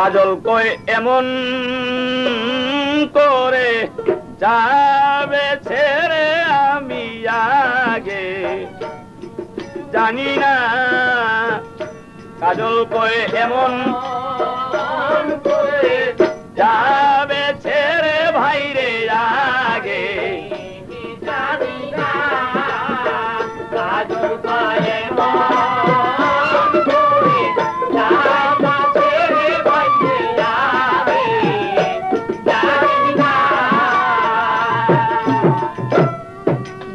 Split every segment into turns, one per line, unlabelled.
কাজল কই এমন করে যাবে ছেড়ে আমি আগে জানি না কাজল কই এমন করে যাবে ছেড়ে ভাইরে আগে জানি না কাজল কই এমন করে যাবে ছেড়ে ভাইরে আগে জানি না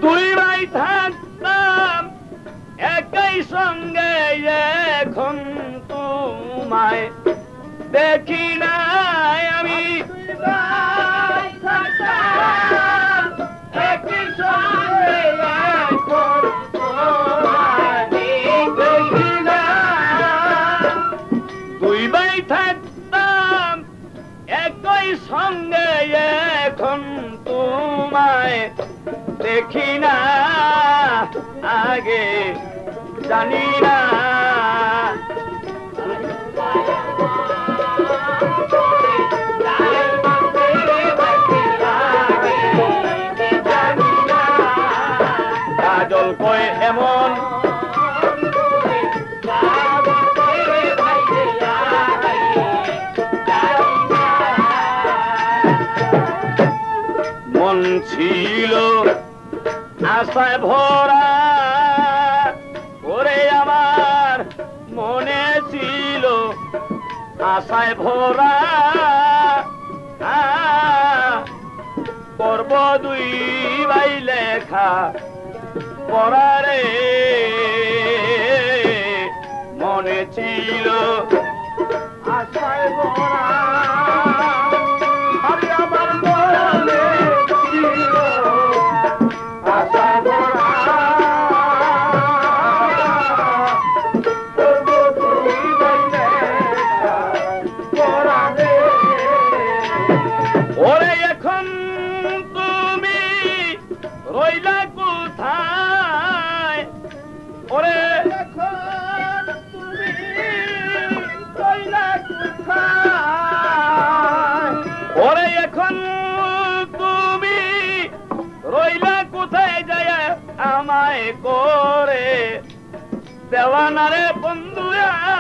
দুই ভাই থাকতাম একই সঙ্গে এখন তোমায় দেখি না আমি একই সঙ্গে এখন তোমায় দেখি না দুই ভাই থাকতাম একই সঙ্গে এখন তোমায় দেখি না আগে জানি না কাজল কই এমন মন ছিল আশায় ভরা ওরে আমার মনে ছিল আশায় ভরা করব দুই ভাই লেখা পড়ারে মনে ছিল আশায় ভরা আরে আমার মনে ছিল আশায় ভরা ওরে এখন তুমি রইলা কোথায় ওরে এখন তুমি রইলা কোথায় ওরে এখন তুমি রইলা কোথায় যায় আমায় করে দেওয়ানা রে বন্ধু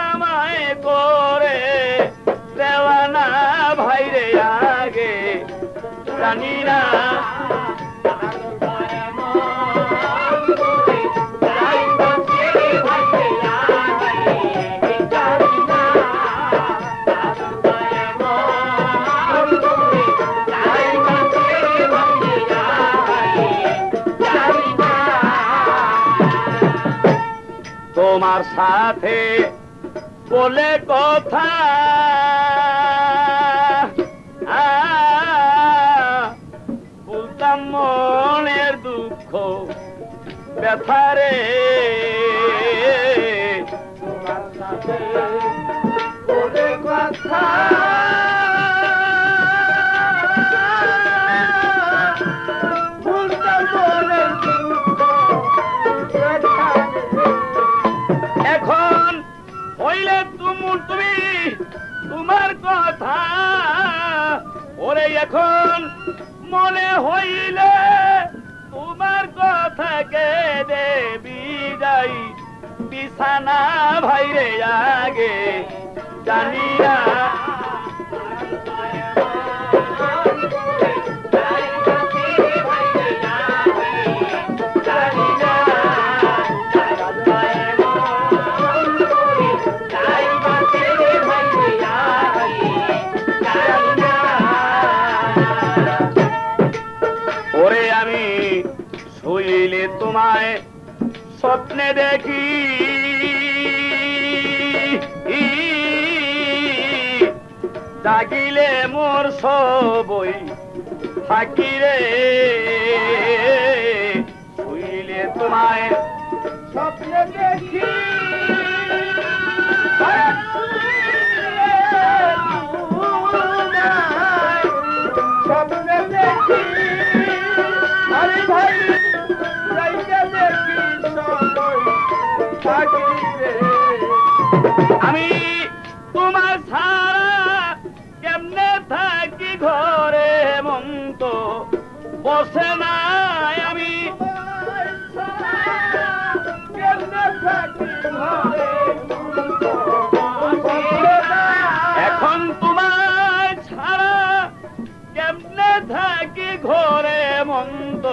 আমায় করে দেওয়ানা ভাইরে আগে জানি না তোমার সাথে বলে কথা বলতাম মনের দুঃখ ব্যথারে তোমার সাথে বলে কথা বলতাম মনের দুঃখ এখন হইলে তুমি তোমার কথা ওরে এখন মনে হইলে তোমার কথা কে দেবি যাই বিছানা ভাইরে আগে জানি না ওরে আমি শুইলে তোমায় স্বপ্নে দেখি জাগিলে মোর সবই থাকি রে শুইলে তোমায় স্বপ্নে দেখি স্বপ্নে দেখি আরে ভাই দেখি সবই থাকি রে আমি তোমার ছাড়া বসে না আমি এখন তোমায় ছাড়া কেমনে থাকি ঘরে মন্দ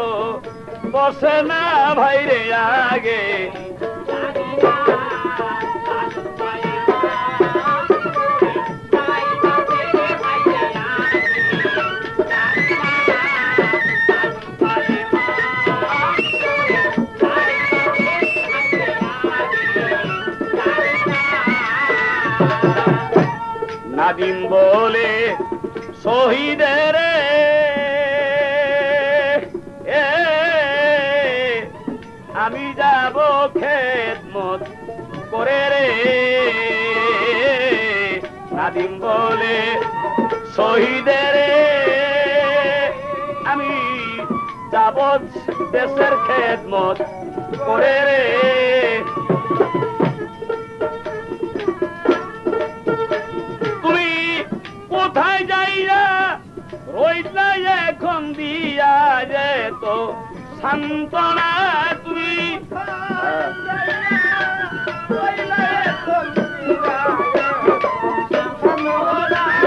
বসে না ভাইরে আগে নাদিম বলে শহীদের আমি যাব খেদমত করে রে নাদিম বলে শহীদের আমি যাব দেশের খেদমত করে রে কোথায় যাইয়া রইলা এখন দিয়া যেত সান্ত্বনা তুমি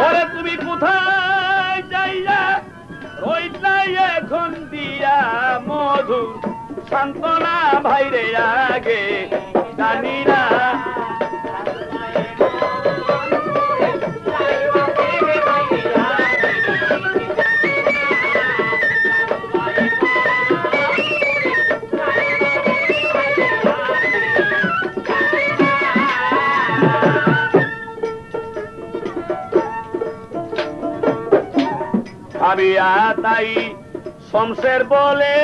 ওরে তুমি কোথায় যাইয়া রইলা এখন দিয়া মধুর সান্ত্বনা ভাইরে আগে জানি না আমি তাই শমশের বলে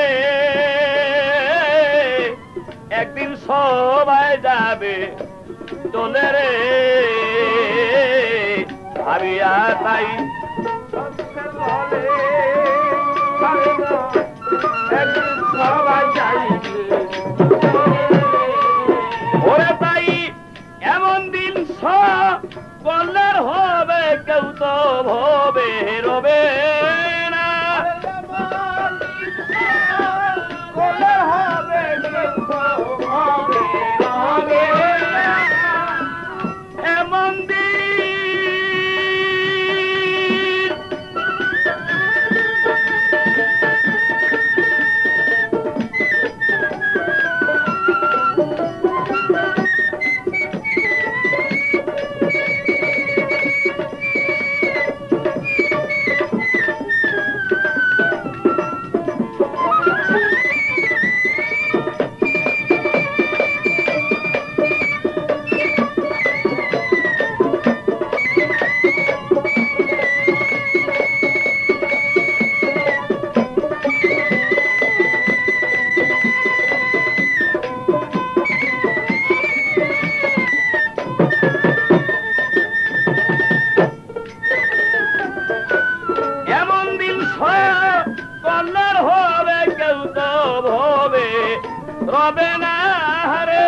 একদিন সবাই যাবে চলে রে আমি তাই সবাই যাইবে ওরে তাই এমন দিন সকলের হবে কেউ তো ভবে রবে রবে না হারে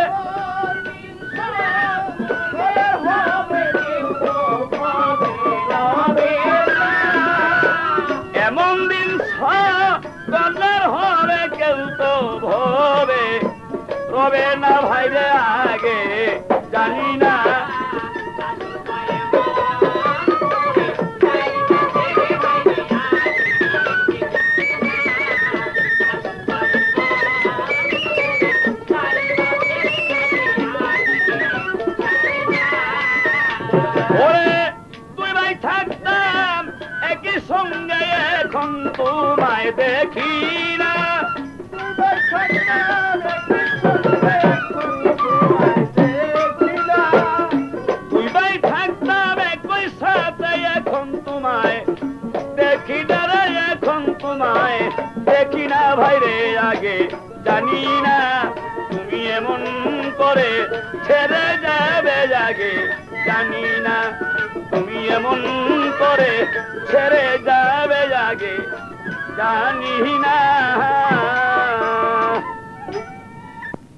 এমন দিন সকলের হবে কেউ তো ভবে রবে না ভাইরে আগে জানি না সঙ্গে এখন তোমায় দেখি না তুই ভাই থাকতাম একই সাথে এখন তোমায় দেখি না রে এখন তোমায় দেখি না ভাইরে আগে জানি না তুমি এমন করে ছেড়ে যাবে আগে জানি না তুমি এমন করে ছেড়ে যাবে আগে জানি না